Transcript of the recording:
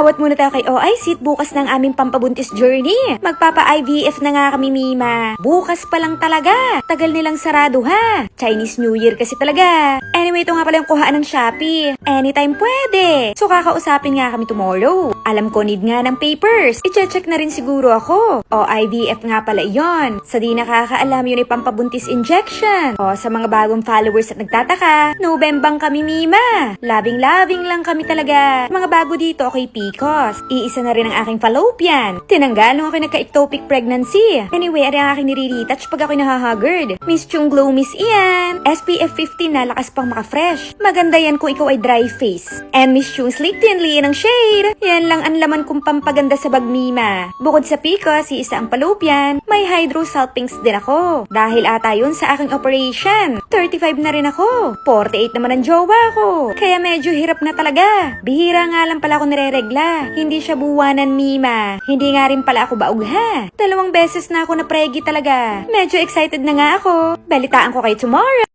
Awat muna tayo kay OIC at bukas ng aming pampabuntis journey. Magpapa-IVF na nga kami, Mima. Bukas pa lang talaga. Tagal nilang sarado ha. Chinese New Year kasi talaga. Anyway, ito nga pala yung kuhaan ng Shopee. Anytime pwede. So kakausapin nga kami tomorrow. Alam ko need nga ng papers. I-check na rin siguro ako. O IVF nga pala yon. Sa di nakakaalam yun ay pampabuntis injection. O sa mga bagong followers at nagtataka, Novembang kami, Mima. Labing-labing lang kami talaga. Mga bago dito kay Picos. Iisa na rin ang aking fallopian. Tinanggal nung ako nagka-ectopic pregnancy. Anyway, ari ang aking nire-retouch pag ako nahahagard. Miss Chung Glow Miss Ian. SPF 15 na lakas pang maka-fresh. Maganda yan kung ikaw ay dry face. And Miss Chung Sleek Tinly ng shade. Yan lang ang laman kong pampaganda sa bag, Mima. Bukod sa Picos, isa ang fallopian, may Hydro Salt Pinks din ako. Dahil ata yun sa aking operation. 35 na rin ako. 48 naman ang jowa ko. Kaya medyo hirap na talaga. Bihira nga lang pala ako nire-regla. Hindi siya buwanan, Mima. Hindi nga rin pala ako baog ha. 2 beses na ako na pregi talaga. Medyo excited na nga ako. Balitaan ko kayo tomorrow.